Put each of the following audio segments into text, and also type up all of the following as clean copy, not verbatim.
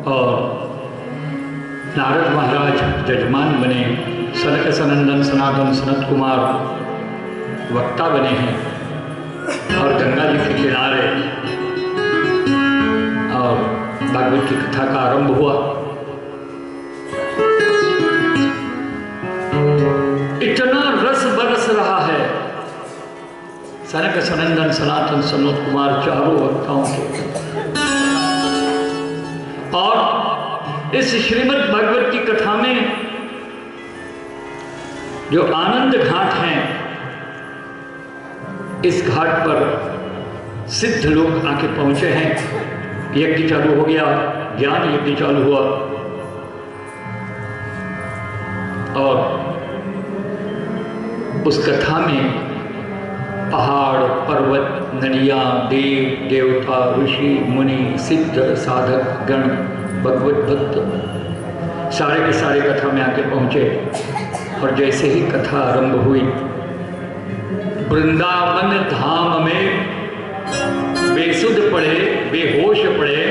और नारद महाराज जजमान बने, सनक सनंदन सनातन सनत कुमार वक्ता बने हैं और गंगा जी के किनारे और भागवत की कथा का आरंभ हुआ। इतना रस बरस रहा है सनक सनंदन सनातन सनत कुमार चारों वक्ताओं के, और इस श्रीमद् भागवत की कथा में जो आनंद घाट है, इस घाट पर सिद्ध लोग आके पहुंचे हैं। यज्ञ चालू हो गया, ज्ञान यज्ञ चालू हुआ और उस कथा में पहाड़ पर्वत नदियाँ देव देवता ऋषि मुनि सिद्ध साधक गण भगवत भक्त सारे के सारे कथा में आके पहुँचे। और जैसे ही कथा आरंभ हुई, वृंदावन धाम में बेसुध पड़े बेहोश पड़े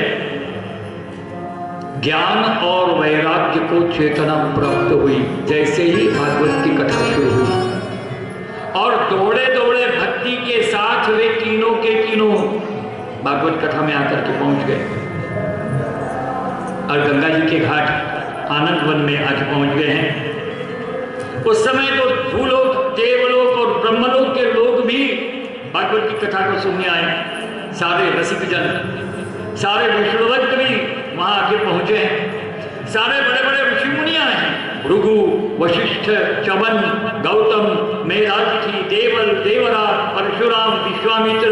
ज्ञान और वैराग्य को चेतना प्राप्त हुई जैसे ही भागवत की कथा शुरू हुई। और दौड़े दौड़े भक्ति के साथ वे तीनों के तीनों भागवत कथा में आकर के पहुंच गए और गंगा जी के घाट आनंद वन में आज पहुंच गए हैं। उस समय तो भूलोक देवलोक और ब्रह्मलोक के लोग भी भागवत की कथा को सुनने आए। सारे रसिक जन, सारे वैष्णवभक्त भी वहां आके पहुंचे हैं। सारे बड़े बड़े ऋषि मुनियां हैं, भृगु वशिष्ठ च्यवन गौतम मेधातिथि देवल देवराज परशुराम विश्वामित्र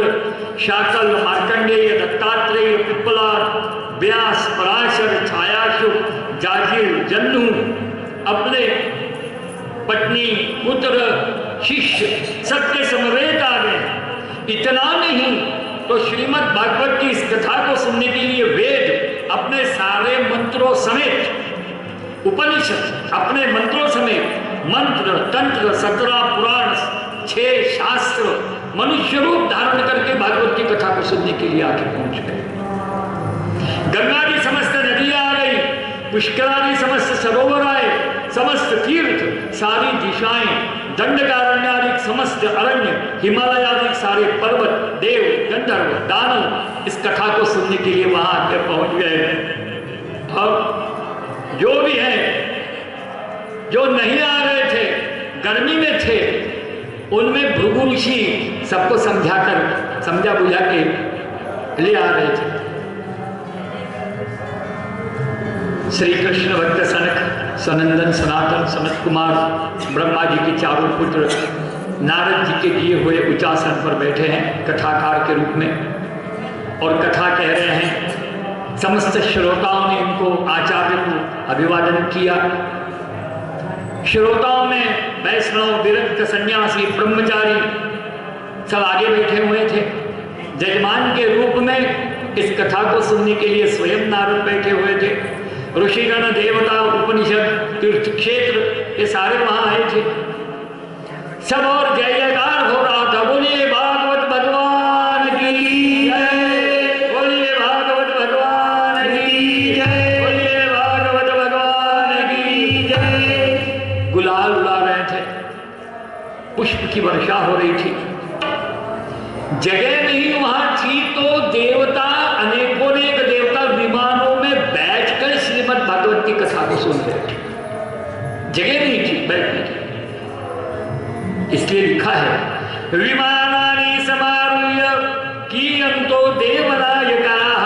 शाकल मार्कंडेय दत्तात्रेय पिप्पलाद व्यास पराशर छायाशु जाजिर जन्नू अपने पत्नी पुत्र शिष्य सबके समवेत आ गए। इतना नहीं तो श्रीमद् भागवत की इस कथा को सुनने के लिए वेद अपने सारे मंत्रों समेत, उपनिषद अपने मंत्रों समेत, मंत्र तंत्र 17 पुराण 6 शास्त्र मनुष्य रूप धारण करके भागवत की कथा को सुनने के लिए आके पहुंच गए। गंगा जी समस्त नदियां आ गई, पुष्करादि समस्त सरोवर आए, समस्त तीर्थ सारी दिशाएं दंडकारण्यादि समस्त अरण्य हिमालय आदि सारे पर्वत देव गंधर्व दानव इस कथा को सुनने के लिए वहां आके पहुंच गए। अब जो भी है जो नहीं आ रहे थे, गर्मी में थे, उनमें भृगु ऋषि सबको समझा बुझा के ले आ रहे थे। श्री कृष्ण भक्त सनक सनंदन सनातन सनत कुमार ब्रह्मा जी के चारों पुत्र नारद जी के दिए हुए उच्चासन पर बैठे हैं कथाकार के रूप में और कथा कह रहे हैं। समस्त श्रोताओं ने इनको आचार्य को अभिवादन किया। श्रोताओं में वैष्णव विरक्त सन्यासी ब्रह्मचारी सब आगे बैठे हुए थे। जजमान के रूप में इस कथा को सुनने के लिए स्वयं नारद बैठे हुए थे। ऋषिगण देवता उपनिषद तीर्थ क्षेत्र ये सारे वहां आए थे। सब और जय जयकार हो रहा था। बोलिए भागवत भगवान की जय, बोलिए भागवत भगवान की जय, बोलिए भागवत भगवान की जय। गुलाल उड़ा रहे थे, पुष्प की वर्षा हो रही थी। जगह नहीं वहां थी तो देवता अनेकों देवता विमानों में बैठकर श्रीमद् भागवत की कथा को सुन रहे थे। जगह नहीं थी बैठने की, इसलिए लिखा है विमानानि समारूह्य कीयन्तो देवनायकाः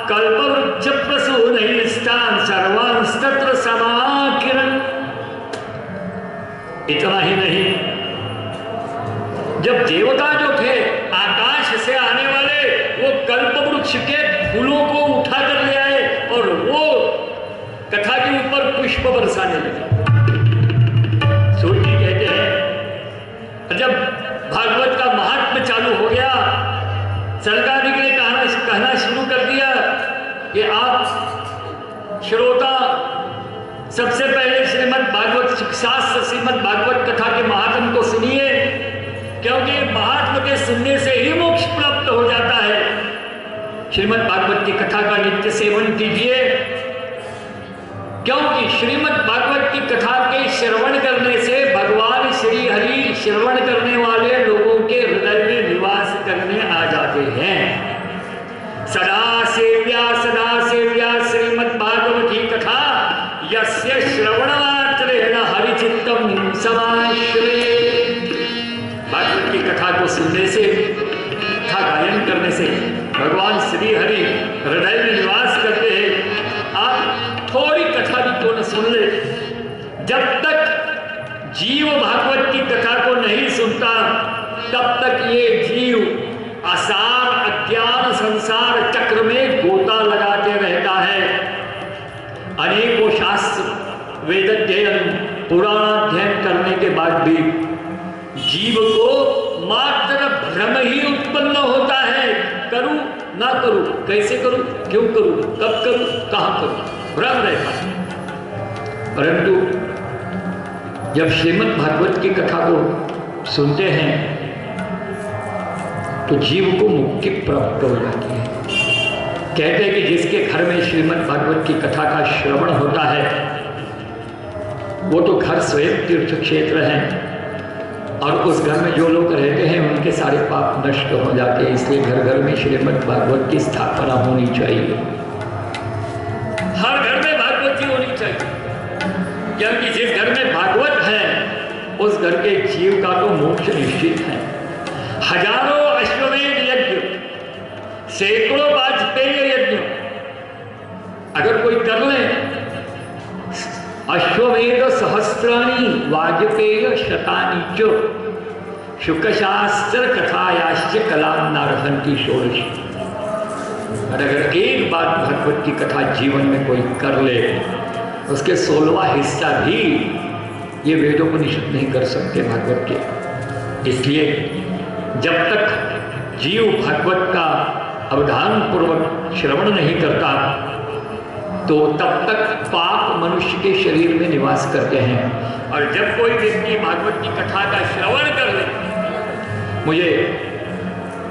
कल्पवृक्ष प्रसूनैस्तान् सर्वांस्तत्र समाकिरन्। इतना ही नहीं, जब देवता जो थे आकाश से आने वाले वो कल्पवृक्ष के फूलों को उठा कर ले आए और वो कथा के ऊपर पुष्प बरसाने लगे। सूर्य कहते हैं जब भागवत का महात्म्य चालू हो गया, सरकार ने कहना शुरू कर दिया कि आप श्रोता सबसे पहले श्रीमद् भागवत शास्त्र श्रीमद् भागवत कथा के महात्म्य को सुनिए, क्योंकि महात्मा के सुनने से ही मोक्ष प्राप्त हो जाता है। श्रीमद् भागवत की कथा का नित्य सेवन कीजिए, क्योंकि श्रीमद् भागवत की कथा के श्रवण करने से भगवान श्री हरि श्रवण करने वाले लोगों के हृदय में निवास करने आ जाते हैं। सदा सेव्या श्रीमद् भागवती कथा यस्य श्रवणमात्रेण हरिचित्तम समाश्रयेत्। भागवत की कथा को सुनने से, कथा गायन करने से भगवान श्री हरि हृदय में निवास करते हैं। आप थोड़ी कथा भी क्यों न सुन ले, जब तक जीव भागवत की कथा को नहीं सुनता तब तक ये जीव असार अज्ञान संसार चक्र में गोता लगाते रहता है। अनेकों शास्त्र वेदाध्ययन पुराणाध्ययन करने के बाद भी जीव को मात्र भ्रम ही उत्पन्न होता है। करूं ना करूं, कैसे करूं, क्यों करूं, कब करूं, कहां करूं, भ्रम रहता है। परंतु जब श्रीमद् भागवत की कथा को सुनते हैं तो जीव को मुक्ति प्राप्त हो जाती है। कहते हैं कि जिसके घर में श्रीमद् भागवत की कथा का श्रवण होता है वो तो घर स्वयं तीर्थ क्षेत्र है, और उस घर में जो लोग रहते हैं उनके सारे पाप नष्ट हो जाते हैं। इसलिए घर घर में श्रीमद् भागवत की स्थापना होनी चाहिए, हर घर में भागवत की होनी चाहिए, क्योंकि जिस घर में भागवत है उस घर के जीव का तो मोक्ष निश्चित है। हजारों अश्वमेध यज्ञ, सैकड़ों वाजपेयी यज्ञ अगर कोई कर ले, अश्वमेध सहस्राणि वाजपेय शतानि च शुकशास्त्र कथायाश्च कलाम नारहन्ति षोडशी। और अगर एक बार भागवत की कथा जीवन में कोई कर ले, उसके 16वां हिस्सा भी ये वेदोपनिषद नहीं कर सकते भागवत के। इसलिए जब तक जीव भागवत का अवधान पूर्वक श्रवण नहीं करता तो तब तक पाप मनुष्य के शरीर में निवास करते हैं। और जब कोई व्यक्ति भागवत की कथा का श्रवण कर ले, मुझे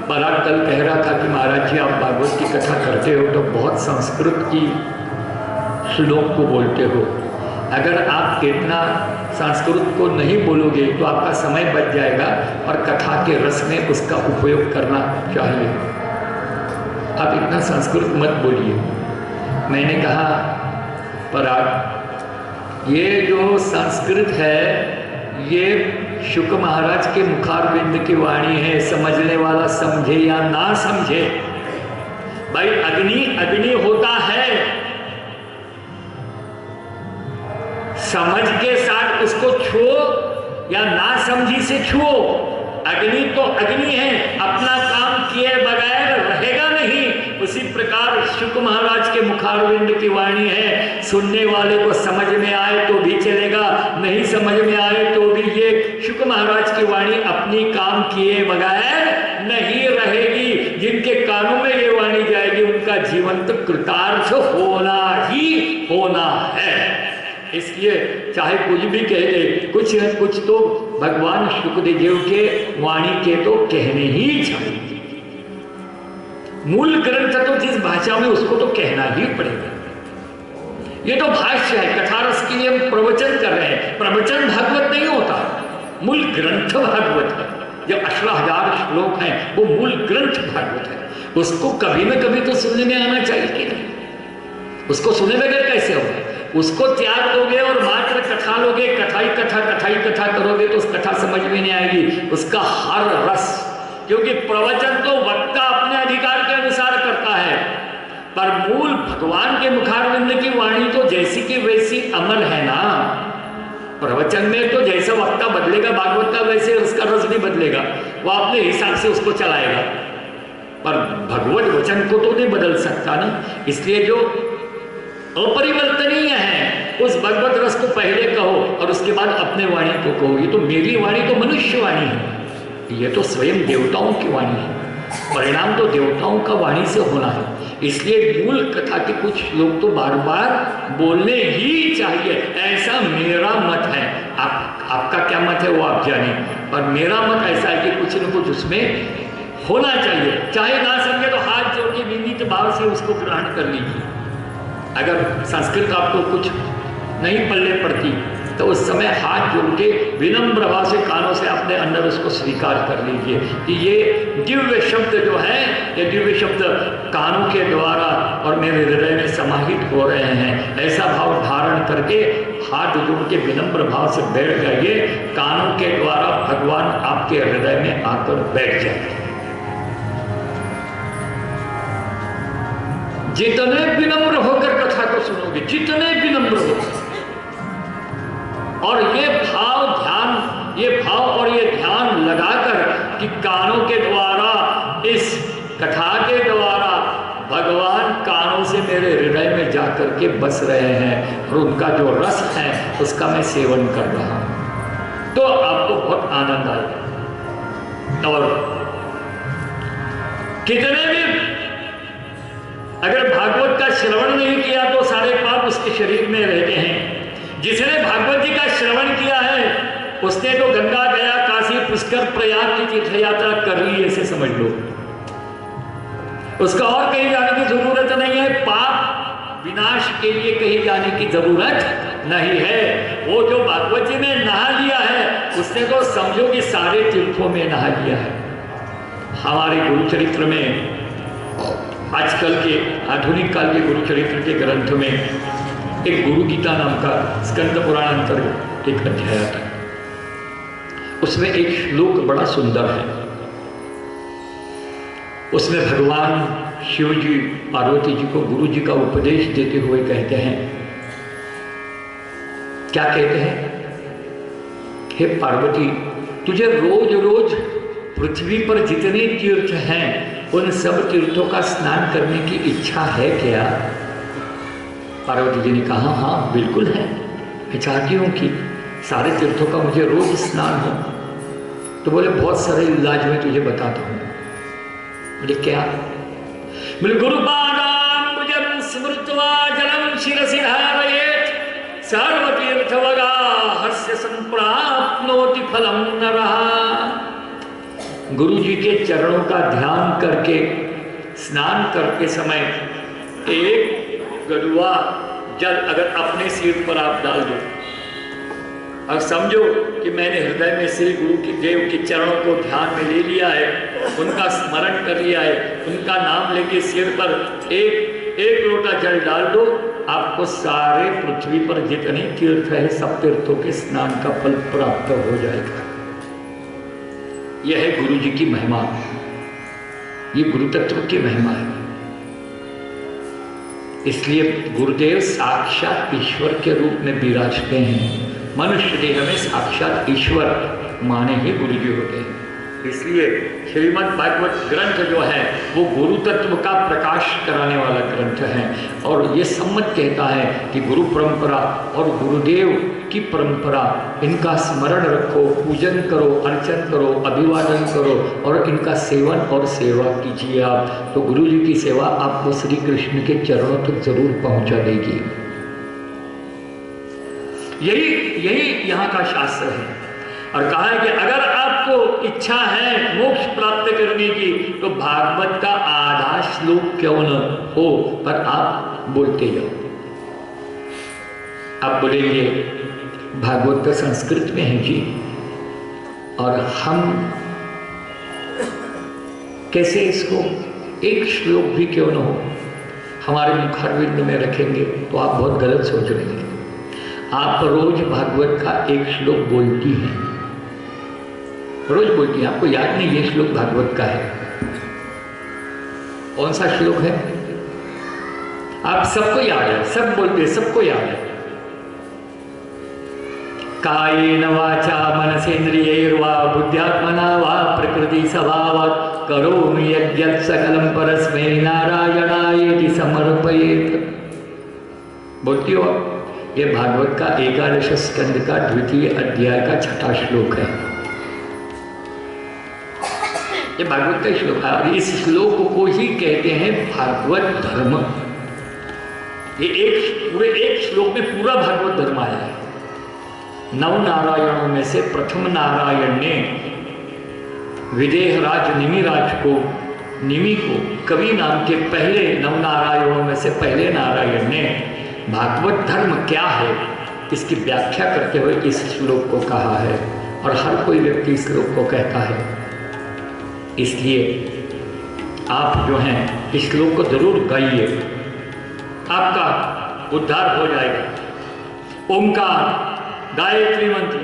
बड़ा कल कह रहा था कि महाराज जी आप भागवत की कथा करते हो तो बहुत संस्कृत की श्लोक को बोलते हो। अगर आप इतना संस्कृत को नहीं बोलोगे तो आपका समय बच जाएगा और कथा के रस में उसका उपयोग करना चाहिए। आप इतना संस्कृत मत बोलिए। मैंने कहा पर आप ये जो संस्कृत है ये शुक महाराज के मुखारविंद की वाणी है, समझने वाला समझे या ना समझे। भाई अग्नि अग्नि होता है, समझ के साथ उसको छुओ या ना समझी से छुओ, अग्नि तो अग्नि है, अपना काम किए बगैर रहेगा नहीं। उसी प्रकार शुक महाराज के मुखारविंद की वाणी है, सुनने वाले को समझ में आए तो भी चलेगा, नहीं समझ में आए तो भी ये शुक महाराज की वाणी अपनी काम किए बगैर नहीं रहेगी। जिनके कानों में ये वाणी जाएगी उनका जीवन तो कृतार्थ होना ही होना है। इसलिए चाहे कुछ भी कह दे, कुछ न कुछ तो भगवान शुकदेव के वाणी के तो कहने ही चाहिए। मूल ग्रंथ तो जिस भाषा में उसको तो कहना ही पड़ेगा। ये तो भाष्य है, कथारस के लिए हम प्रवचन कर रहे हैं। प्रवचन भागवत नहीं होता, मूल ग्रंथ भागवत है। जो 18,000 श्लोक हैं वो मूल ग्रंथ भागवत है। उसको कभी न कभी तो सुनने में आना चाहिए कि नहीं? उसको सुने बगैर कैसे होगा? उसको त्याग दोगे और मात्र कथा लोगे, कथा ही कथा करोगे तो उस कथा समझ में नहीं आएगी, उसका हर रस। क्योंकि प्रवचन तो वक्ता अपने अधिकार के अनुसार करता है, पर मूल भगवान के मुखारविंद की वाणी तो जैसी की वैसी अमर है ना। प्रवचन में तो जैसा वक्ता बदलेगा भागवत का वैसे उसका रस भी बदलेगा, वो अपने हिसाब से उसको चलाएगा। पर भगवत वचन को तो नहीं बदल सकता ना। इसलिए जो अपरिवर्तनीय है उस भगवत रस को पहले कहो और उसके बाद अपने वाणी को कहो। ये तो मेरी वाणी तो मनुष्य वाणी है, ये तो स्वयं देवताओं की वाणी है। परिणाम तो देवताओं का वाणी से होना है। इसलिए मूल कथा के कुछ लोग तो बार बार बोलने ही चाहिए, ऐसा मेरा मत है। आपका क्या मत है वो आप जाने, पर मेरा मत ऐसा है कि कुछ न कुछ उसमें होना चाहिए। चाहे ना समझे तो हाथ जोड़ के विनीत भाव से उसको ग्रहण कर लीजिए। अगर संस्कृत आपको कुछ नहीं पल्ले पड़ती, तो उस समय हाथ जोड़ के विनम्र भाव से कानों से अपने अंदर उसको स्वीकार कर लीजिए कि ये दिव्य शब्द जो है, ये दिव्य शब्द कानों के द्वारा और मेरे हृदय में समाहित हो रहे हैं। ऐसा भाव धारण करके हाथ जोड़ के विनम्र भाव से बैठ जाइए। कानों के द्वारा भगवान आपके हृदय में आकर बैठ जाएंगे। जितने विनम्र होकर कथा को सुनोगे, जितने विनम्र होकर, और ये भाव और ये ध्यान लगाकर कि कानों के द्वारा, इस कथा के द्वारा भगवान कानों से मेरे हृदय में जाकर के बस रहे हैं और उनका जो रस है उसका मैं सेवन कर रहा हूं, तो आपको बहुत आनंद आएगा। और कितने भी अगर भागवत का श्रवण नहीं किया तो सारे पाप उसके शरीर में रहते हैं। जिसने भागवत जी का श्रवण किया है उसने तो गंगा, गया, काशी, पुष्कर, प्रयाग की तीर्थ यात्रा कर ली, ऐसे समझ लो। उसका और कहीं जाने की जरूरत नहीं है। पाप विनाश के लिए कहीं जाने की जरूरत नहीं है। वो जो भागवत जी में नहा लिया है उसने तो समझो कि सारे तीर्थों में नहा लिया है। हमारे गुरुचरित्र में, आजकल के आधुनिक काल के गुरुचरित्र के ग्रंथ में एक गुरु गीता नाम का स्कंद पुराण अंतर्गत एक अध्याय आता है। उसमें एक श्लोक बड़ा सुंदर है। उसमें भगवान शिव जी पार्वती जी को गुरु जी का उपदेश देते हुए कहते हैं, क्या कहते हैं? हे पार्वती, तुझे रोज रोज पृथ्वी पर जितने तीर्थ हैं उन सब तीर्थों का स्नान करने की इच्छा है क्या? पार्वती जी ने कहा, हाँ बिल्कुल है, मैं चाहती हूँ कि सारे तीर्थों का मुझे रोज स्नान हो। तो बोले बहुत सारे इलाज मैं तुझे बताता हूँ। बोले क्या? बोले गुरुपादाम्बुजं स्मृत्वा जलं शिरसि धारयेत् सर्वतीर्थवगाहस्य संप्राप्नोति फलं नरः। गुरु जी के चरणों का ध्यान करके स्नान करते समय एक गड़ुआ जल अगर अपने सिर पर आप डाल दो और समझो कि मैंने हृदय में श्री गुरु की देव के चरणों को ध्यान में ले लिया है, उनका स्मरण कर लिया है, उनका नाम लेके सिर पर एक लोटा जल डाल दो, आपको सारे पृथ्वी पर जितने तीर्थ है सब तीर्थों के स्नान का फल प्राप्त हो जाएगा। यह है गुरु जी की महिमा, ये गुरु तत्व की महिमा है। इसलिए गुरुदेव साक्षात ईश्वर के रूप में विराजते हैं। मनुष्य देह में साक्षात ईश्वर माने ही गुरु जी होते हैं। इसलिए श्रीमद् भागवत ग्रंथ जो है वो गुरु तत्व का प्रकाश कराने वाला ग्रंथ है। और ये सम्मत कहता है कि गुरु परंपरा और गुरुदेव की परंपरा, इनका स्मरण रखो, पूजन करो, अर्चन करो, अभिवादन करो और इनका सेवन और सेवा कीजिए आप, तो गुरु जी की सेवा आपको श्री कृष्ण के चरणों तक जरूर पहुंचा देगी। यही यहाँ का शास्त्र है। और कहा है कि अगर आपको इच्छा है मोक्ष प्राप्त करने की तो भागवत का आधा श्लोक क्यों न हो, पर आप बोलते जाओ। आप बोलेंगे भागवत तो संस्कृत में है जी, और हम कैसे इसको एक श्लोक भी क्यों न हो हमारे मुखारविंद में रखेंगे, तो आप बहुत गलत सोच रहे हैं। आप रोज भागवत का एक श्लोक बोलती हैं, रोज बोलती हैं, आपको याद नहीं ये श्लोक भागवत का है। कौन सा श्लोक है? आप सबको याद है, सब बोलते हैं, सबको याद है। कायेन वाचा मनसेन्द्रियैर्वा बुद्ध्यात्मना वा प्रकृति स्वभावात् करोमि यद्यत् सकलं परस्मै नारायणायेति समर्पयेत्। बोलती हो? ये भागवत का 11 स्कंद का 2 अध्याय का 6ठा श्लोक है। ये भागवत का श्लोक है और इस श्लोक को ही कहते हैं भागवत धर्म। ये पूरे एक श्लोक में पूरा भागवत धर्म आया है। 9 नारायणों में से प्रथम नारायण ने विदेहराज निमि को कवि नाम के पहले 9 नारायणों में से पहले नारायण ने भागवत धर्म क्या है इसकी व्याख्या करते हुए इस श्लोक को कहा है, और हर कोई व्यक्ति इस श्लोक को कहता है। इसलिए आप जो हैं इस श्लोक को जरूर गाइए, आपका उद्धार हो जाएगा। ओंकार, गायत्री मंत्र,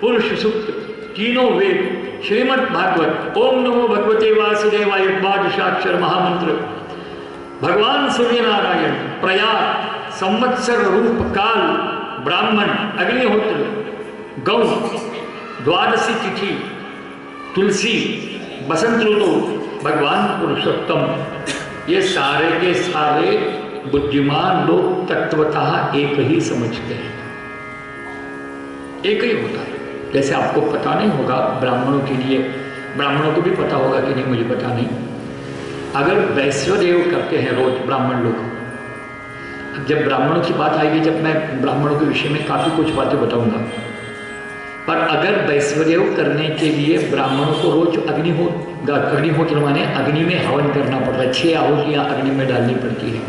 पुरुष सूक्त, तीनों वेद, श्रीमद् भागवत, ओम नमो भगवते वासुदेवाय, द्वादशाक्षर महामंत्र, भगवान सूर्य नारायण, प्रयाग, संवत्सर रूप काल, ब्राह्मण, अग्निहोत्र, गौ, द्वादशी तिथि, तुलसी, बसंत ऋतु, भगवान पुरुषोत्तम, ये सारे के सारे बुद्धिमान लोग तत्वतः एक ही समझते हैं, एक ही होता है। जैसे आपको पता नहीं होगा ब्राह्मणों के लिए, ब्राह्मणों को भी पता होगा कि नहीं मुझे पता नहीं, अगर वैश्वदेव करते हैं रोज ब्राह्मण लोग, जब ब्राह्मणों की बात आएगी, जब मैं ब्राह्मणों के विषय में काफ़ी कुछ बातें बताऊंगा, पर अगर वैश्वदेव करने के लिए ब्राह्मणों को रोज अग्निहोत्र माने अग्नि में हवन करना पड़ता है, 6 आहुतियां अग्नि में डालनी पड़ती है।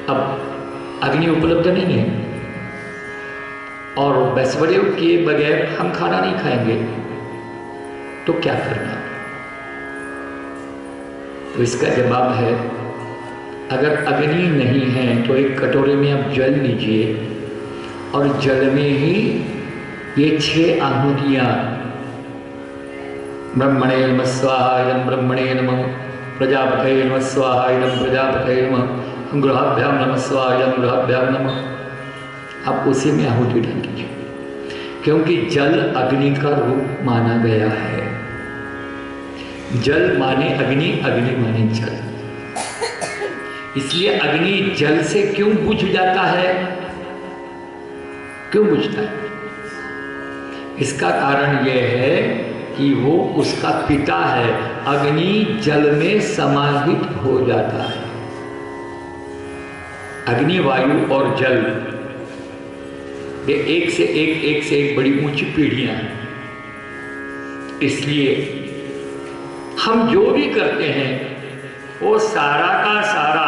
अब अग्नि उपलब्ध नहीं है और वैश्वदेव के बगैर हम खाना नहीं खाएंगे, तो क्या करना? तो इसका जवाब है, अगर अग्नि नहीं है तो एक कटोरे में आप जल लीजिए और जल में ही ये 6 आहुतियां, ब्रह्मणे नमः स्वाहा, इदं ब्रह्मणे नमः, प्रजापतये नमः स्वाहा, इदं प्रजापतये नमः, गृहाभ्याम नमः स्वाहा, इदं गृहाभ्याम नमः, आप उसी में आहुति डाल दीजिए, क्योंकि जल अग्नि का रूप माना गया है। जल माने अग्नि, अग्नि माने जल, इसलिए अग्नि जल से क्यों बुझ जाता है? क्यों बुझता है? इसका कारण यह है कि वो उसका पिता है। अग्नि जल में समाहित हो जाता है। अग्नि, वायु और जल ये एक से एक बड़ी ऊंची पीढ़ियां हैं। इसलिए हम जो भी करते हैं वो सारा का सारा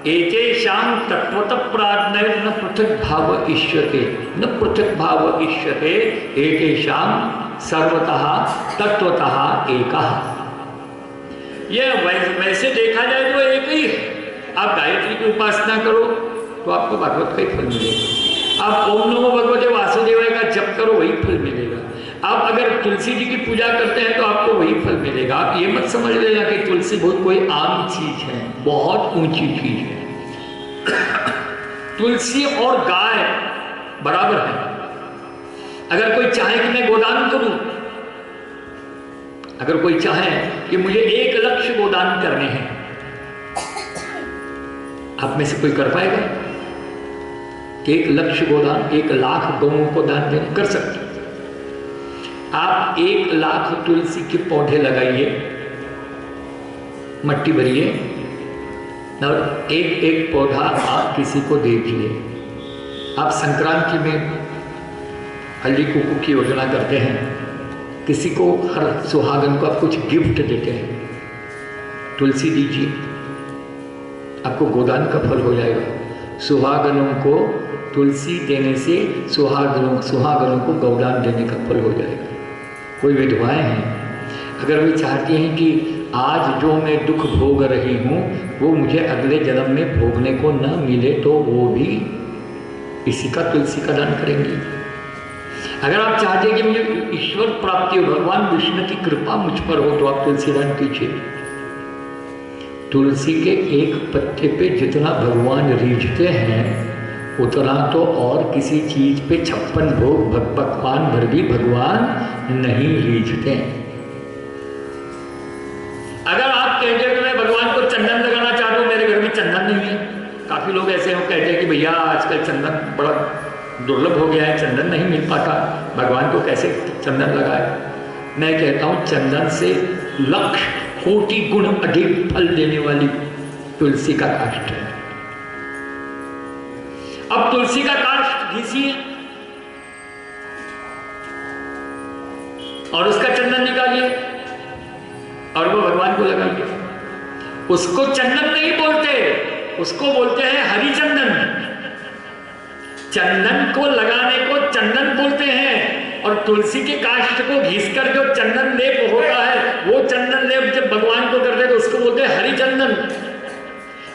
एतेषां तत्वतः प्राज्ञया न पृथक भाव इष्यते, न पृथक भाव इष्यते, एतेषां सर्वतः तत्वतः एकः। यह वैसे देखा जाए तो एक ही है। आप गायत्री की उपासना करो तो आपको भागवत का ही फल मिलेगा। आप ओम नमो भगवते वासुदेवाय का जप करो, वही फल मिलेगा। आप अगर तुलसी जी की पूजा करते हैं तो आपको वही फल मिलेगा। आप ये मत समझ लेना कि तुलसी बहुत कोई आम चीज है, बहुत ऊंची चीज है। तुलसी और गाय बराबर है। अगर कोई चाहे कि मैं गोदान करूं, अगर कोई चाहे कि मुझे 1 लक्ष गोदान करने हैं, आप में से कोई कर पाएगा? 1 लक्ष गोदान, 1 लाख गौओं को दान देने कर सकते। आप 1 लाख तुलसी के पौधे लगाइए, मट्टी भरिए और एक पौधा आप किसी को दे दीजिए। आप संक्रांति में हल्दी कुकू की योजना करते हैं, किसी को हर सुहागन को आप कुछ गिफ्ट देते हैं, तुलसी दीजिए, आपको गोदान का फल हो जाएगा। सुहागनों को तुलसी देने से सुहागनों को गोदान देने का फल हो जाएगा। कोई विधवाएं हैं, अगर वे चाहती हैं कि आज जो मैं दुख भोग रही हूँ वो मुझे अगले जन्म में भोगने को न मिले, तो वो भी इसी का तुलसी का दान करेंगी। अगर आप चाहते हैं कि मुझे ईश्वर प्राप्ति हो, भगवान विष्णु की कृपा मुझ पर हो, तो आप तुलसी दान कीजिए। तुलसी के एक पत्ते पे जितना भगवान रीझते हैं उतना तो और किसी चीज पे 56 भोग पकवान भर भी भगवान नहीं रीझते। अगर आप कहते हैं कि मैं भगवान को चंदन लगाना चाहता हूँ, मेरे घर में चंदन नहीं है, काफी लोग ऐसे हैं कहते हैं कि भैया आजकल चंदन बड़ा दुर्लभ हो गया है, चंदन नहीं मिल पाता, भगवान को कैसे चंदन लगाए? मैं कहता हूँ चंदन से लक्ष कोटि गुण अधिक फल देने वाली तुलसी का काष्ठ है। अब तुलसी का काष्ठ घिसिए और उसका चंदन निकालिए और वो भगवान को लगाइए। उसको चंदन नहीं बोलते, उसको बोलते हैं हरिचंदन। चंदन को लगाने को चंदन बोलते हैं, और तुलसी के काष्ठ को घिसकर जो चंदन लेप होता है वो चंदन लेप जब भगवान को करते तो उसको बोलते हैं हरिचंदन।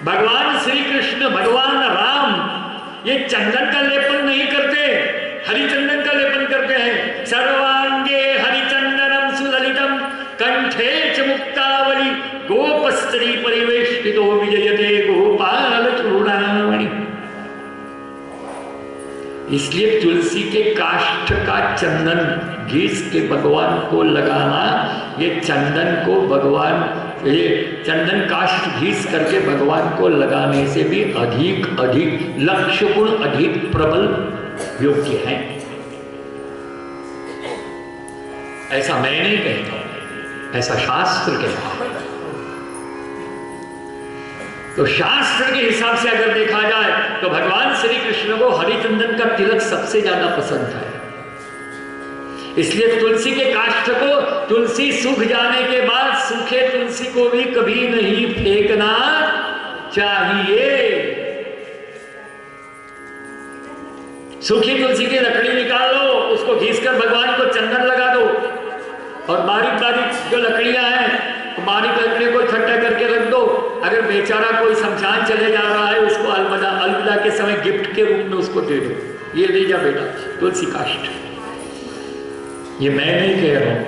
भगवान श्री कृष्ण, भगवान राम ये चंदन का लेपन नहीं करते, हरिचंदन का लेपन करते हैं। सर्वांगे हरिचंदनम सुललितम कंठे च मुक्तावली गोपस्त्री परिवेष्टितो विजयते गोपाल चूड़ामणि। इसलिए तुलसी के काष्ठ का चंदन घिस के भगवान को लगाना, ये चंदन को भगवान, ये चंदन काष्ठ घिस करके भगवान को लगाने से भी अधिक लक्ष्य गुण अधिक प्रबल योग्य है। ऐसा मैं नहीं कहता, ऐसा शास्त्र कहता है। तो शास्त्र के हिसाब से अगर देखा जाए तो भगवान श्री कृष्ण को हरिचंदन का तिलक सबसे ज्यादा पसंद है। इसलिए तुलसी के काष्ठ को तुलसी सूख जाने के बाद सूखे तुलसी को भी कभी नहीं फेंकना चाहिए। सूखी तुलसी की लकड़ी निकाल लो, उसको घिसकर भगवान को चंदन लगा दो, और बारीक बारीक जो लकड़ियां हैं बारीक लकड़ियों को इकट्ठा करके रख दो। अगर बेचारा कोई शमशान चले जा रहा है उसको अलविदा के समय गिफ्ट के रूप में उसको दे दो, ये ले जा बेटा तुलसी काष्ठ। ये मैं नहीं कह रहा हूं,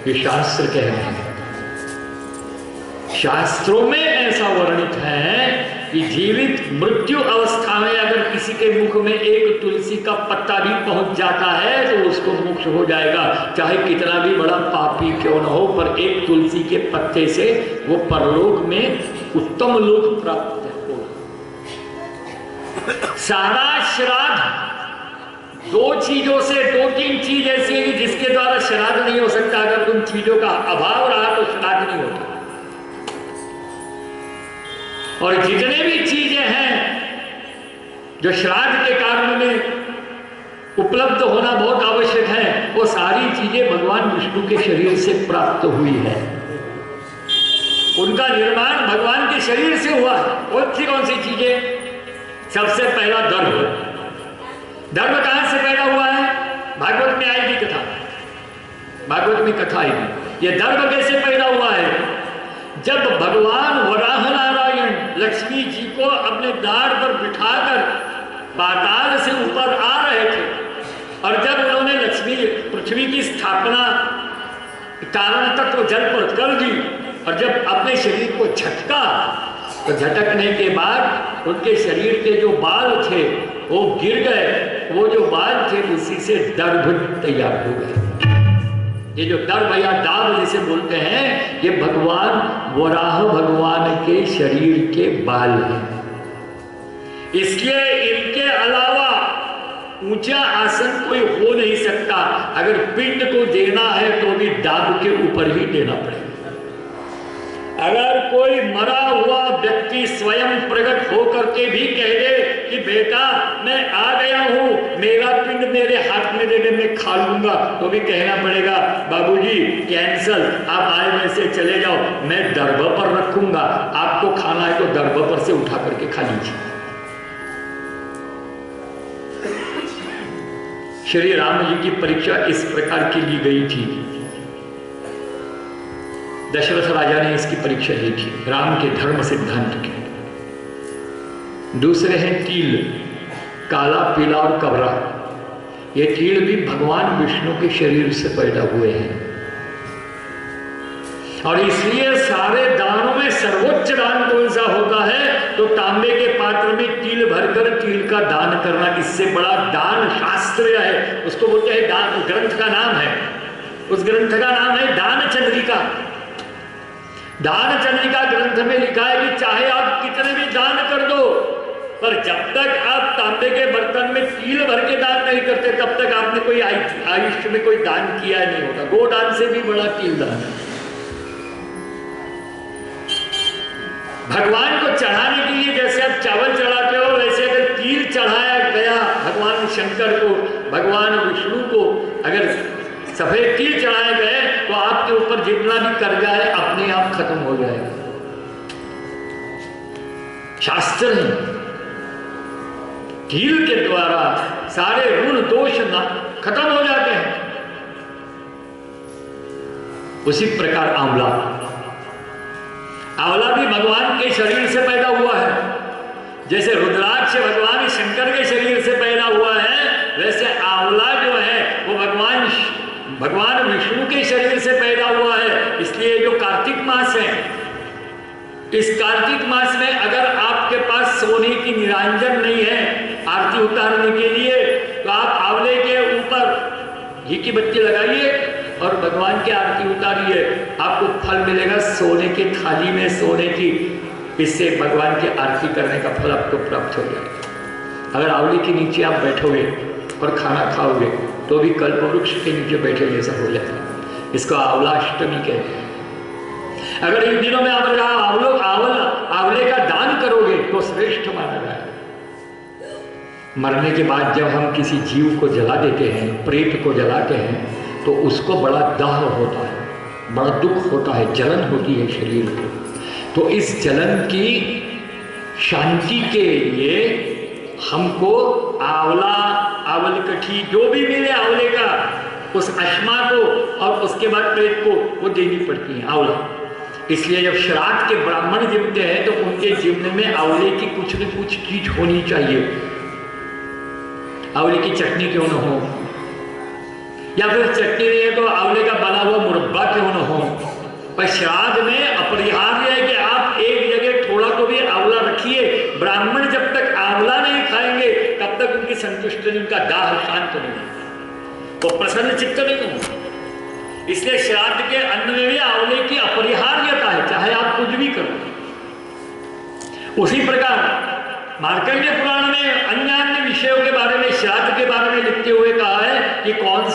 ये शास्त्र कह रहे हैं। शास्त्रों में ऐसा वर्णित है कि जीवित मृत्यु अवस्था में अगर किसी के मुख में एक तुलसी का पत्ता भी पहुंच जाता है तो उसको मोक्ष हो जाएगा, चाहे कितना भी बड़ा पापी क्यों न हो, पर एक तुलसी के पत्ते से वो परलोक में उत्तम लोक प्राप्त हो। सारा श्राद्ध दो चीजों से, दो तीन चीज ऐसी है जिसके द्वारा श्राद्ध नहीं हो सकता। अगर उन चीजों का अभाव रहा तो श्राद्ध नहीं होता। और जितने भी चीजें हैं जो श्राद्ध के कारण में उपलब्ध होना बहुत आवश्यक है, वो सारी चीजें भगवान विष्णु के शरीर से प्राप्त हुई है। उनका निर्माण भगवान के शरीर से हुआ है। कौन सी चीजें? सबसे पहला दर्भ। दर्भ कहां से पैदा हुआ है? भागवत में आएगी कथा, भागवत में कथा आएगी। ये दर्भ कैसे पैदा हुआ है? जब भगवान वराह नारायण लक्ष्मी जी को अपने दाढ़ पर बिठाकर पाताल से ऊपर आ रहे थे, और जब उन्होंने लक्ष्मी पृथ्वी की स्थापना कारण तत्व जल पर कर दी, और जब अपने शरीर को झटका तो झटकने के बाद उनके शरीर के जो बाल थे वो गिर गए। वो जो बाल थे उसी से दर्भ तैयार हो गए। ये जो दर्भ या दाब जिसे बोलते हैं, ये भगवान वराह भगवान के शरीर के बाल हैं। इसलिए इनके अलावा ऊंचा आसन कोई हो नहीं सकता। अगर पिंड को देना है तो भी दाब के ऊपर ही देना पड़ेगा। अगर कोई मरा हुआ व्यक्ति स्वयं प्रकट होकर के भी कह दे कि बेटा मैं आ गया हूं, मेरा पिंड मेरे हाथ में देने में खा लूंगा, तो भी कहना पड़ेगा बाबूजी कैंसल, आप आए में से चले जाओ, मैं दर्भ पर रखूंगा, आपको खाना है तो दर्भ पर से उठा करके खा लीजिए। श्री राम जी की परीक्षा इस प्रकार की ली गई थी। दशरथ राजा ने इसकी परीक्षा ली थी राम के धर्म सिद्धांत की। दूसरे हैं तिल, काला, पीला और कबरा। ये तिल भी भगवान विष्णु के शरीर से पैदा हुए हैं, और इसलिए सारे दानों में सर्वोच्च दान कौन सा होता है? तो तांबे के पात्र में तिल भरकर तिल का दान करना। इससे बड़ा दान शास्त्र है, उसको बोलते हैं दान। ग्रंथ का नाम है, उस ग्रंथ का नाम है दान चंद्रिका। दान चंद्रिका ग्रंथ में लिखा है कि चाहे आप कितने भी दान कर दो, पर जब तक आप तांबे के बर्तन में तिल भर के दान नहीं करते तब तक आपने कोई आयुष्य में कोई दान किया नहीं होता। गोदान से भी बड़ा तिल दान है। भगवान को चढ़ाने के लिए जैसे आप चावल चढ़ाते हो, वैसे अगर तिल चढ़ाया गया भगवान शंकर को, भगवान विष्णु को अगर सफेद तिल चढ़ाए गए तो आपके ऊपर जितना भी कर्जा है अपने आप खत्म हो जाएगा। शास्त्र है। कील के द्वारा सारे ऋण दोष खत्म हो जाते हैं। उसी प्रकार आंवला भी भगवान के शरीर से पैदा हुआ है। जैसे रुद्राक्ष भगवान शंकर के शरीर से पैदा हुआ है, वैसे आंवला जो है वो भगवान विष्णु के शरीर से पैदा हुआ है। इसलिए जो कार्तिक मास है, इस कार्तिक मास में अगर आपके पास सोने की निरांजन नहीं है आरती उतारने के लिए, तो आप आंवले के ऊपर घी की बत्ती लगाइए और भगवान की आरती उतारिए। आपको फल मिलेगा सोने की थाली में, सोने की। इससे भगवान की आरती करने का फल आपको प्राप्त हो जाएगा। अगर आंवले के नीचे आप बैठोगे और खाना खाओगे तो भी कल्प वृक्ष के नीचे बैठे जैसा हो जाएगा। इसको आंवला अष्टमी कहते हैं। अगर इन दिनों में आप आंवले का दान करोगे तो श्रेष्ठ माना जाएगा। मरने के बाद जब हम किसी जीव को जला देते हैं, प्रेत को जलाते हैं, तो उसको बड़ा दाह होता है, बड़ा दुख होता है, जलन होती है शरीर को। तो इस जलन की शांति के लिए हमको आंवल कठी जो भी मिले आंवले का, उस अश्मा को और उसके बाद प्रेत को वो देनी पड़ती है आंवला। इसलिए जब श्राद्ध के ब्राह्मण जिमते हैं तो उनके जिमने में आंवले की कुछ न कुछ चीज होनी चाहिए। आंवले की चटनी क्यों न हो, या फिर चटनी नहीं है तो आंवले का बना हुआ मुरब्बा क्यों न हो। पर श्राद्ध में अपरिहार्य है कि आप एक जगह थोड़ा तो भी आंवला रखिए। ब्राह्मण जब तक आंवला नहीं खाएंगे तब तक उनकी संतुष्टि नहीं, उनका दाह शांत नहीं, वो प्रसन्न चित्त नहीं होगा। इसलिए श्राद्ध के अन्न में भी आंवले की अपरिहार्यता है, चाहे आप कुछ भी करो। उसी प्रकार मार्कंडेय पुराण में अन्य विषयों के बारे में, श्राद्ध के बारे में लिखते हुए कहा है कि कौन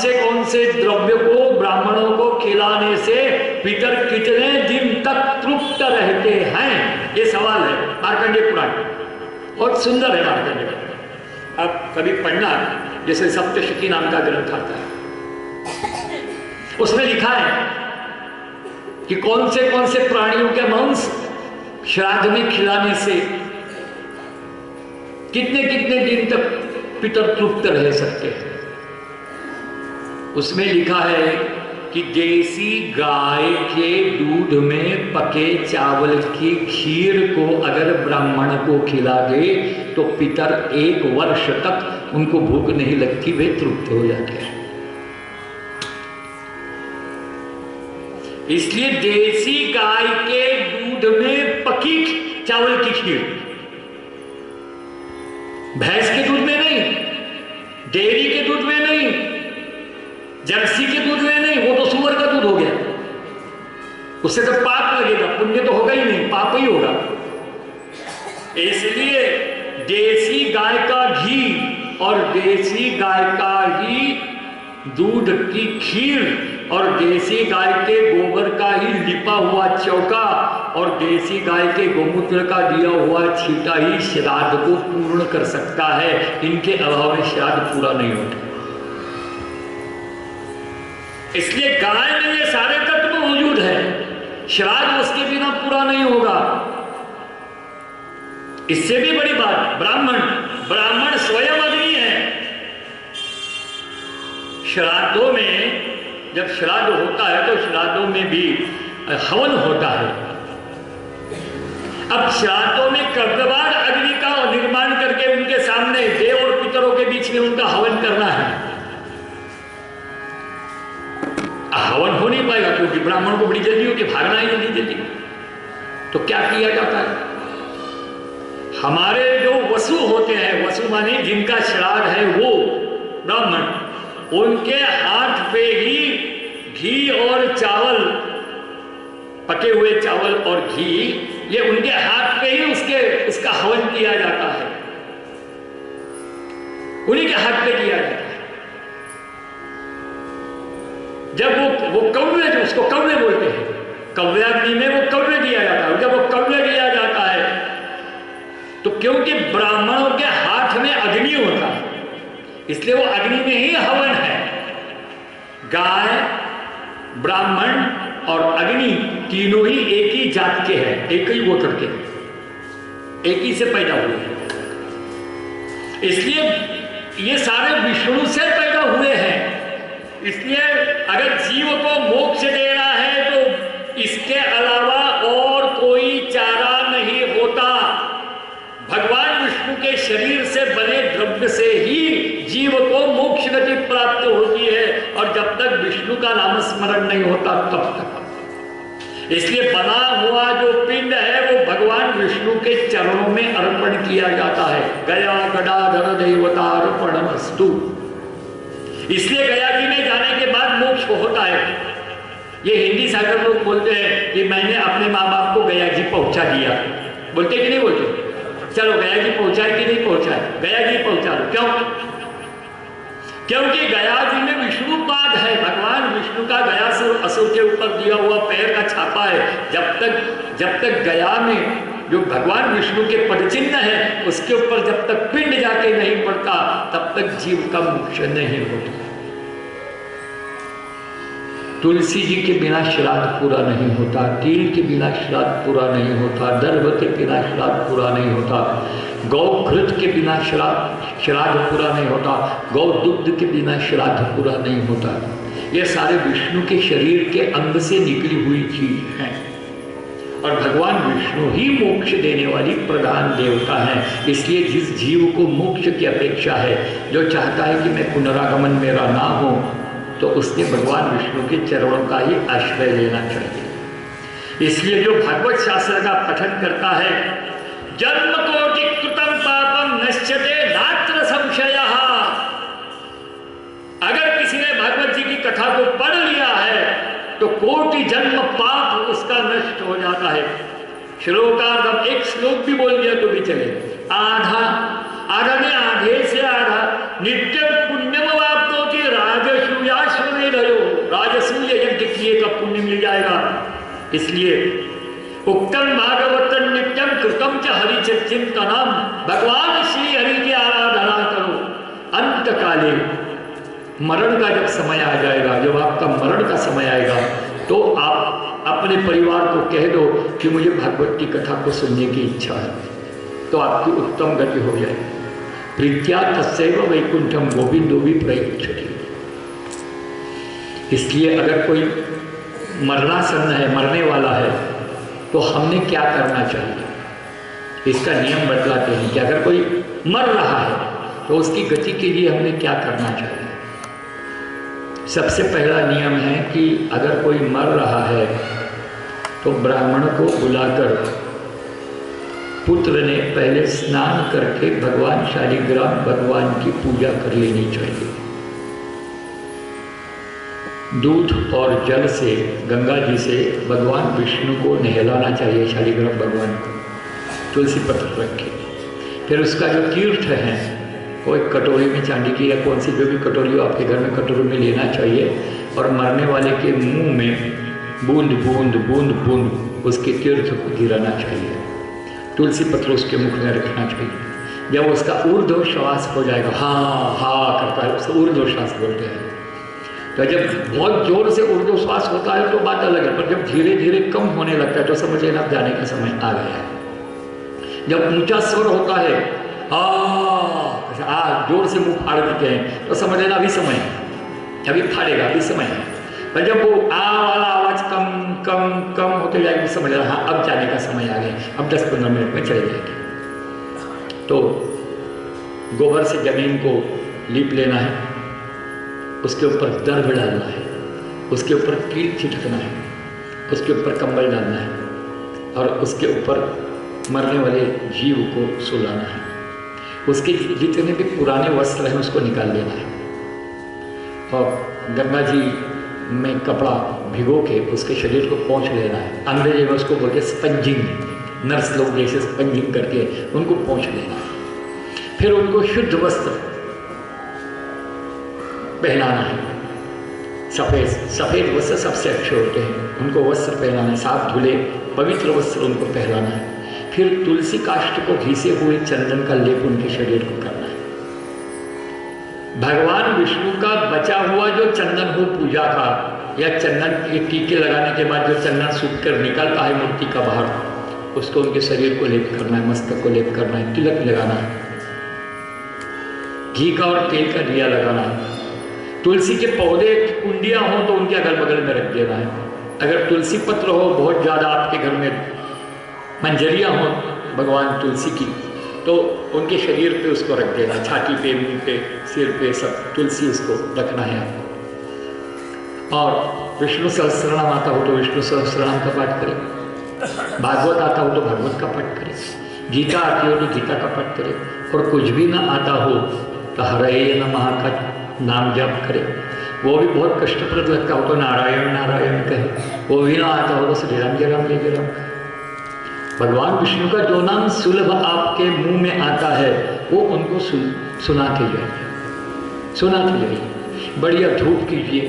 से द्रव्य को ब्राह्मणों को खिलाने से पितर कितने दिन तक तृप्त रहते हैं, ये सवाल है मार्कंडेय पुराण। बहुत सुंदर है मार्कंडेय पुराण, आप कभी पढ़ना। जैसे सप्तशती नाम का ग्रंथ आता है, उसमें लिखा है कि कौन से प्राणियों के मांस श्राद्ध में खिलाने से कितने दिन तक पितर तृप्त रह सकते हैं। उसमें लिखा है कि देसी गाय के दूध में पके चावल की खीर को अगर ब्राह्मण को खिला दे तो पितर 1 वर्ष तक उनको भूख नहीं लगती, वे तृप्त हो जाते हैं। इसलिए देसी गाय के दूध में पकी चावल की खीर, भैंस के दूध में नहीं, डेयरी के दूध में नहीं, जर्सी के दूध में नहीं, वो तो सुअर का दूध हो गया, उससे तो पाप लगेगा, पुण्य तो होगा ही नहीं, पाप ही होगा। इसलिए देसी गाय का घी और देसी गाय का ही दूध की खीर और देसी गाय के गोबर का ही लिपा हुआ चौका और देसी गाय के गोमूत्र का दिया हुआ छींटा ही श्राद्ध को पूर्ण कर सकता है। इनके अभाव में श्राद्ध पूरा नहीं होता। इसलिए गाय में ये सारे तत्व मौजूद है, श्राद्ध उसके बिना पूरा नहीं होगा। इससे भी बड़ी बात, ब्राह्मण स्वयं अग्नि है। श्राद्धों में जब श्राद्ध होता है तो श्राद्धों में भी हवन होता है। अब श्राद्धों में कर्तवार अग्नि का निर्माण करके उनके सामने देव और पितरों के बीच में उनका हवन करना है। हवन हो नहीं पाएगा क्योंकि ब्राह्मण को बड़ी जल्दी होती, भागना ही नहीं जल्दी। तो क्या किया जाता है, हमारे जो वसु होते हैं, वसु माने जिनका श्राद्ध है वो ब्राह्मण, उनके हाथ पे ही घी और चावल, पके हुए चावल और घी, ये उनके हाथ पे ही उसका हवन किया जाता है, उन्हीं के हाथ पे किया जाता है। जब वो कव्य, जो उसको कव्य बोलते हैं, कव्याग्नि में वो कव्य दिया जाता है। जब वो कव्य दिया जाता है तो क्योंकि ब्राह्मणों के हाथ में अग्नि होता है इसलिए वो अग्नि में ही हवन है। गाय, ब्राह्मण और अग्नि तीनों ही एक ही जात के हैं, एक ही गोत्र के। एक ही से पैदा हुए हैं। इसलिए ये सारे विष्णु से पैदा हुए हैं। इसलिए अगर जीव को मोक्ष देना है तो इसके अलावा और कोई चारा नहीं होता। भगवान विष्णु के शरीर से बने द्रव्य से ही जीव को मोक्ष गति प्राप्त होती है, और जब तक विष्णु का नाम स्मरण नहीं होता तब तक। इसलिए बना हुआ जो पिंड है वो भगवान विष्णु के चरणों में अर्पण किया जाता है। गया गदाधर देवतार्पणमस्तु। इसलिए गया जी में जाने के बाद मोक्ष होता है। ये हिंदी सागर लोग बोलते हैं कि मैंने अपने माँ बाप को गया जी पहुंचा दिया। बोलते कि नहीं बोलते? चलो गया जी पहुंचाए कि नहीं पहुंचाए? गया जी पहुंचा दो। क्यों? क्योंकि गया जी में विष्णुपाद है। भगवान विष्णु का गया से असुर के ऊपर दिया हुआ पैर का छापा है। जब तक गया में जो भगवान विष्णु के पदचिन्ह है उसके ऊपर जब तक पिंड जाके नहीं पड़ता तब तक जीव का मोक्ष नहीं होता। तुलसी जी के बिना श्राद्ध पूरा नहीं होता, तिल के बिना श्राद्ध पूरा नहीं होता, दर्भ के बिना श्राद्ध पूरा नहीं होता, गौ घृत के बिना श्राद्ध पूरा नहीं होता, गौ दुग्ध के बिना श्राद्ध पूरा नहीं होता। ये सारे विष्णु के शरीर के अंग से निकली हुई चीज हैं, और भगवान विष्णु ही मोक्ष देने वाली प्रधान देवता है। इसलिए जिस जीव को मोक्ष की अपेक्षा है, जो चाहता है कि मैं पुनरागमन मेरा ना हो, तो उसने भगवान विष्णु के चरणों का ही आश्रय लेना चाहिए। इसलिए जो भागवत शास्त्र का पठन करता है, जन्म कोटि कृतम पापम नश्यते नात्र संशयः। अगर किसी ने भागवत जी की कथा को पढ़ लिया है तो कोटि जन्म पाप उसका नष्ट हो जाता है। श्लोकार्धम, एक श्लोक भी बोल दिया तो भी चले। आधा ने आधे से आधा नित्य पुण्यम वाप्त होती राजसूयाश्वमेध हो। राजसूय यज्ञ किए का पुण्य मिल जाएगा। इसलिए उक्तम भागवत नित्यम कृतम च हरि चिंतनम। भगवान श्री हरि की आराधना करो। अंत काले मरण का जब समय आ जाएगा, जब आपका मरण का समय आएगा, तो आप अपने परिवार को कह दो कि मुझे भागवत की कथा को सुनने की इच्छा है, तो आपकी उत्तम गति हो जाएगी। प्रीत्या तस्सैव वैकुंठम गोविंदो भी प्रयुज्यते। इसलिए अगर कोई मरणासन्न है, मरने वाला है, तो हमने क्या करना चाहिए, इसका नियम बतलाते हैं कि अगर कोई मर रहा है तो उसकी गति के लिए हमने क्या करना चाहिए। सबसे पहला नियम है कि अगर कोई मर रहा है तो ब्राह्मण को बुलाकर पुत्र ने पहले स्नान करके भगवान शालिग्राम भगवान की पूजा कर लेनी चाहिए। दूध और जल से, गंगा जी से भगवान विष्णु को नहलाना चाहिए, शालिग्राम भगवान को तुलसी पत्र रख के। फिर उसका जो तीर्थ है वो एक कटोरी में, चांदी की या कौन सी जो भी कटोरी हो आपके घर में, कटोरी में लेना चाहिए, और मरने वाले के मुंह में बूंद बूंद बूंद बूंद उसके तीर्थ को गिराना चाहिए। तुलसी पत्र उसके मुख में रखना चाहिए। जब उसका ऊर्ध्व श्वास हो जाएगा, हाँ हाँ करता है, उसको ऊर्ध्व श्वास बोलते हैं। तो जब बहुत जोर से ऊर्ध्व श्वास होता है तो बात अलग है, पर जब धीरे धीरे कम होने लगता है तो समझ लेना जाने का समय आ गया है। जब ऊंचा स्वर होता है, जोर से मुंह फाड़ देते हैं, तो समझ लेना अभी समय है, अभी फाड़ेगा, अभी समय है। पर जब वो वाला आवाज कम कम कम होते जाएगी, समझ लेना हाँ अब जाने का समय आ गया, अब 10-15 मिनट में चले जाएंगे। तो गोबर से जमीन को लीप लेना है, उसके ऊपर दर्भ डालना है, उसके ऊपर कील छिटकना है, उसके ऊपर कंबल डालना है, और उसके ऊपर मरने वाले जीव को सुलाना है। उसके जितने भी पुराने वस्त्र हैं उसको निकाल लेना है, और गंगा जी में कपड़ा भिगो के उसके शरीर को पोंछ लेना है। अंग्रेजी में उसको बोलते स्पंजिंग, नर्स लोग जैसे स्पंजिंग करके उनको पोंछ लेना है। फिर उनको शुद्ध वस्त्र पहनाना है, सफ़ेद वस्त्र सबसे अच्छे होते हैं, उनको वस्त्र पहनाना है, साफ धुले पवित्र वस्त्र उनको पहनाना है। फिर तुलसी काष्ठ को घिसे हुए चंदन का लेप उनके शरीर को करना है। भगवान विष्णु का बचा हुआ जो चंदन हो पूजा का, या चंदन के टीके लगाने के बाद जो चंदन सूख कर निकलता है मूर्ति का बाहर, उसको उनके शरीर को लेप करना है, मस्तक को लेप करना है, तिलक लगाना है, घी का और तेल का दिया लगाना है। तुलसी के पौधे कुंडियां हो तो उनके अगल बगल में रख देना है। अगर तुलसी पत्र हो बहुत ज़्यादा आपके घर में, मंजरियां हो भगवान तुलसी की, तो उनके शरीर पे उसको रख देना, छाती पे, मुंह पे, सिर पे, सब तुलसी उसको रखना है आपको। और विष्णु सहस्त्रनाम आता हो तो विष्णु सहस्त्रनाम का पाठ करें, भागवत आता हो तो भागवत का पाठ करें, गीता आती हो तो गीता का पाठ करें, और कुछ भी ना आता हो तो हरे नमः का नाम जप करें। वो भी बहुत कष्टप्रद लगता हो तो नारायण नारायण कहे, वो भी ना आता हो तो श्री राम जय राम जय जय राम कहे। भगवान विष्णु का जो नाम सुलभ आपके मुंह में आता है वो उनको सुनाते जाइए, सुनाते जाइए, बढ़िया धूप कीजिए।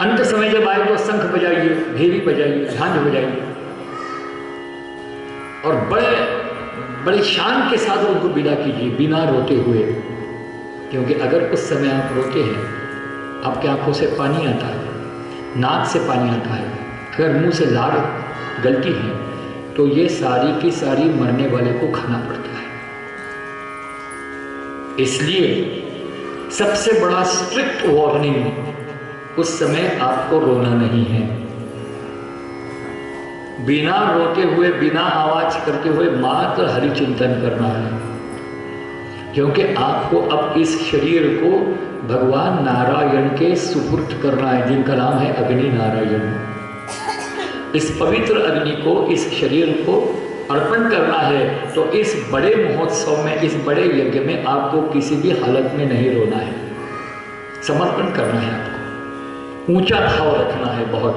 अंत समय जब आए तो शंख बजाइए, भेरी बजाइए, झांझ बजाइए, और बड़े बड़े शान के साथ उनको विदा कीजिए, बिना रोते हुए। क्योंकि अगर उस समय आप रोते हैं, आपकी आंखों से पानी आता है, नाक से पानी आता है, अगर मुंह से लार गलती है, तो ये सारी की सारी मरने वाले को खाना पड़ता है। इसलिए सबसे बड़ा स्ट्रिक्ट वार्निंग, उस समय आपको रोना नहीं है। बिना रोते हुए, बिना आवाज करते हुए मात्र हरि चिंतन करना है। क्योंकि आपको अब इस शरीर को भगवान नारायण के सुपुर्द करना है, जिनका नाम है अग्नि नारायण। इस पवित्र अग्नि को, इस शरीर को अर्पण करना है। तो इस बड़े महोत्सव में, इस बड़े यज्ञ में आपको किसी भी हालत में नहीं रोना है, समर्पण करना है। आपको ऊंचा भाव रखना है, बहुत,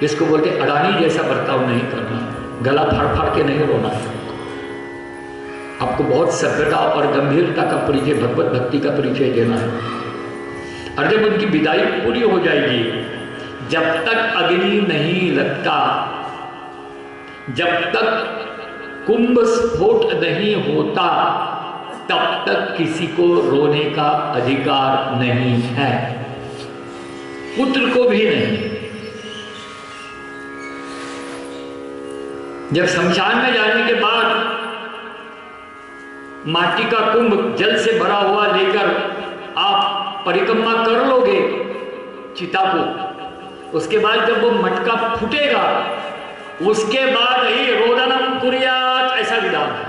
जिसको बोलते अडानी जैसा बर्ताव नहीं करना, गला फाड़ फाड़ के नहीं रोना है। आपको बहुत सभ्यता और गंभीरता का परिचय, भगवत भक्ति का परिचय देना है। और जब उनकी विदाई पूरी हो जाएगी, जब तक अग्नि नहीं लगता, जब तक कुंभ स्फोट नहीं होता, तब तक किसी को रोने का अधिकार नहीं है, पुत्र को भी नहीं। जब शमशान में जाने के बाद माटी का कुंभ जल से भरा हुआ लेकर आप परिक्रमा कर लोगे चिता को, उसके बाद जब वो मटका फूटेगा, उसके बाद ही रोदनम कुर्यात, ऐसा विधान है,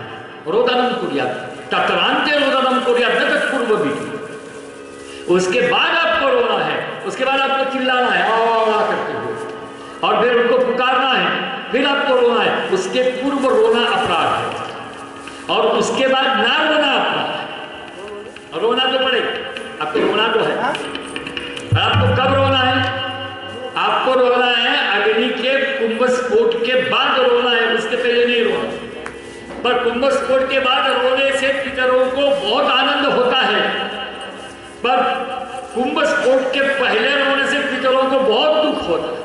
रोदनम कुर्यात, तत्रांते रोदनम कुर्यात न तत्पूर्वमिति। उसके बाद आपको रोना है, उसके बाद आपको चिल्लाना है आ करते हुए, और फिर उनको पुकारना है, फिर आपको रोना है। उसके पूर्व रोना अपराध है, और उसके बाद ना रोना अपराध है। रोना तो पड़ेगा, आपको रोना तो है। आपको कब रोना है? आपको रोना है अग्नि के कुंभ स्फोट के बाद रोना है, उसके पहले नहीं रोना। पर कुंभ स्फोट के बाद रोने से पितरों को बहुत आनंद होता है, पर कुंभ स्फोट के पहले रोने से पितरों को बहुत दुख होता है।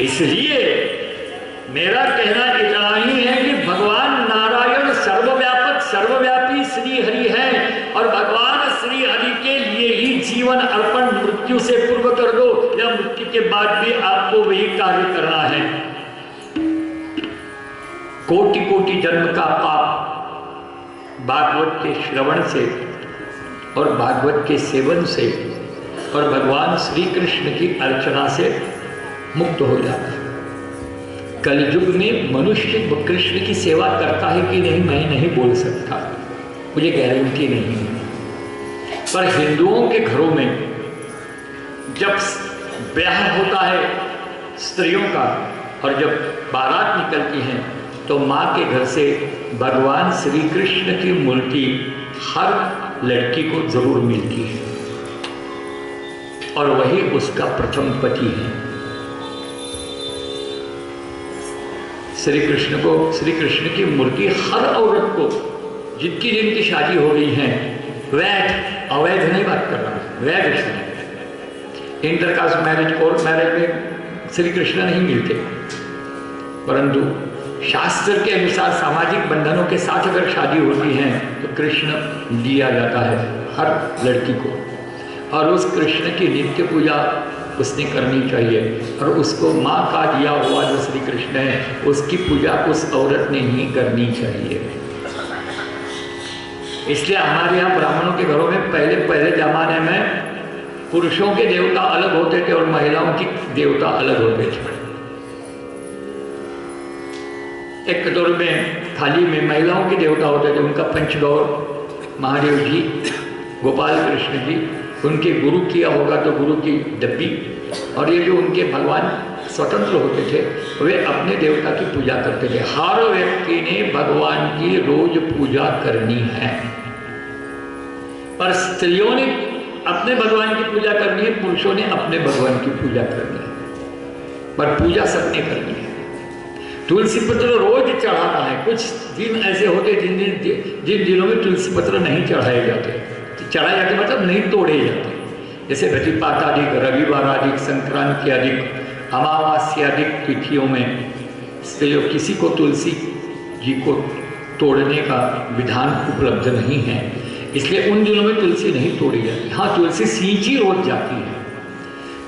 इसलिए मेरा कहना इतना ही है कि भगवान नारायण सर्वव्यापक सर्वव्यापी श्री हरि है, और भगवान श्री हरि के लिए ही जीवन अर्पण मृत्यु से पूर्व कर दो, या मृत्यु के बाद भी आपको वही कार्य करना है। कोटि कोटि जन्म का पाप भागवत के श्रवण से और भागवत के सेवन से और भगवान श्री कृष्ण की अर्चना से मुक्त हो जाता है। कलयुग में मनुष्य कृष्ण की सेवा करता है कि नहीं, मैं नहीं बोल सकता, मुझे गारंटी नहीं है। पर हिंदुओं के घरों में जब ब्याह होता है स्त्रियों का, और जब बारात निकलती हैं, तो माँ के घर से भगवान श्री कृष्ण की मूर्ति हर लड़की को जरूर मिलती है, और वही उसका प्रथम पति है। श्री कृष्ण को, श्री कृष्ण की मूर्ति हर औरत को, जिनकी जिनकी शादी हो गई है, वैध अवैध नहीं बात कर रहा, वैध इसमें इंटरकास्ट मैरिज, कोर्ट मैरिज में श्री कृष्ण नहीं मिलते, परंतु शास्त्र के अनुसार सामाजिक बंधनों के साथ अगर शादी होती है तो कृष्ण दिया जाता है हर लड़की को। और उस कृष्ण की नित्य पूजा उसने करनी चाहिए। और उसको माँ का दिया हुआ जो श्री कृष्ण है उसकी पूजा उस औरत ने ही करनी चाहिए। इसलिए हमारे यहाँ ब्राह्मणों के घरों में पहले ज़माने में पुरुषों के देवता अलग होते थे और महिलाओं की देवता अलग होते थे। एक कटोरे में थाली में महिलाओं के देवता होते थे, उनका पंचगौर महादेव जी, गोपाल कृष्ण जी, उनके गुरु किया होगा तो गुरु की डब्बी, और ये जो उनके भगवान स्वतंत्र होते थे वे अपने देवता की पूजा करते थे। हर व्यक्ति ने भगवान की रोज पूजा करनी है, पर स्त्रियों ने अपने भगवान की पूजा करनी है, पुरुषों ने अपने भगवान की पूजा करनी है, पर पूजा सबने करनी है। तुलसी पत्र रोज चढ़ाना है। कुछ दिन ऐसे होते जिन दिनों में तुलसी पत्र नहीं चढ़ाए जाते, चढ़ाए जाते मतलब नहीं तोड़े जाते, जैसे घटिपातादिक, रविवार आदि, संक्रांति आदि, अमावास्या आदि तिथियों में किसी को तुलसी जी को तोड़ने का विधान उपलब्ध नहीं है, इसलिए उन दिनों में तुलसी नहीं तोड़ी जाती। हाँ, तुलसी सींची रोज जाती है,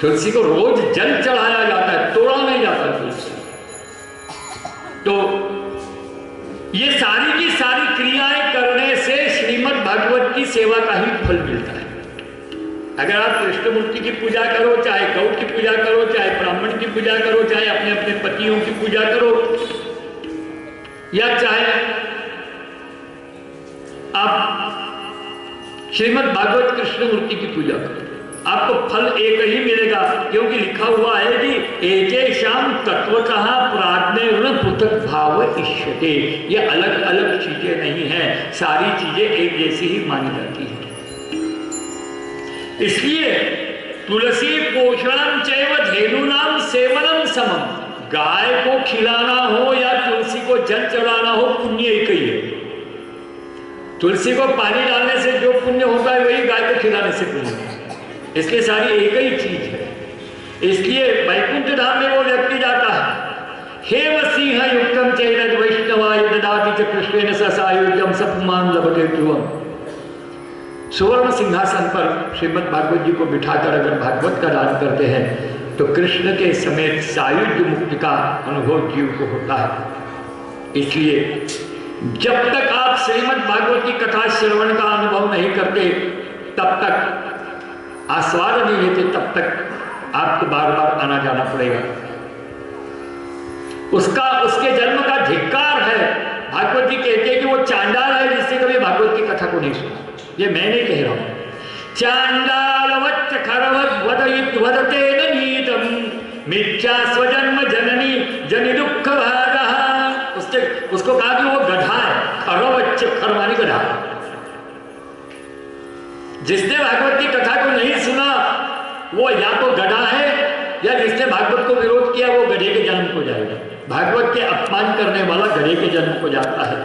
तुलसी को रोज जल चढ़ाया जाता है, तोड़ा नहीं जाता तुलसी। तो ये सारी की सारी क्रियाएं करने से श्रीमद् भागवत की सेवा का ही फल मिलता है। अगर आप कृष्णमूर्ति की पूजा करो, चाहे गौ की पूजा करो, चाहे ब्राह्मण की पूजा करो, चाहे अपने अपने पतियों की पूजा करो, या चाहे आप श्रीमद् भागवत कृष्णमूर्ति की पूजा करो, आपको फल एक ही मिलेगा, क्योंकि लिखा हुआ है कि एकेशाम तत्वतः प्राज्ञेन पृथक भाव इष्यते। ये अलग अलग चीजें नहीं हैं, सारी चीजें एक जैसी ही मानी जाती है। इसलिए तुलसी पोषणम चैव धेनुनाम सेवनम समम, गाय को खिलाना हो या तुलसी को जल चढ़ाना हो, पुण्य एक ही है। तुलसी को पानी डालने से जो पुण्य होता है वही गाय को खिलाने से पुण्य है, इसलिए सारी एक ही चीज है। इसलिए वैकुंठ धाम में वो व्यक्ति जाता है, हेम सिंह युक्तम चैतद वैष्णवाय ददाति च कृष्णेन ससायुज्यम सपुमान लभते ध्रुवम। सुवर्ण सिंहासन पर श्रीमद् भागवत जी को बिठाकर अगर भागवत का दान करते हैं तो कृष्ण के समेत सायुज्य मुक्ति का अनुभव जीव को होता है। इसलिए जब तक आप श्रीमद् भागवत की कथा श्रवण का अनुभव नहीं करते, तब तक आस्वाद नहीं लेते, तब तक आपको बार बार आना जाना पड़ेगा। उसके जन्म का धिक्कार है। भागवत जी कहते हैं कि वो चांडाल है जिससे कभी भागवत की कथा को नहीं सुना। ये मैं नहीं कह रहा हूं। चांडालवच्च खरवद वदते नीतम मिथ्या स्वजन्म जननी जनि दुख भागः। उसको कहा कि वो गधा है। खरवच्च, खर मानी गधा। जिसने भागवत की कथा को नहीं सुना वो या तो गधा है, या जिसने भागवत को विरोध किया वो गधे के जन्म को जाएगा। भागवत के अपमान करने वाला गधे के जन्म को जाता है।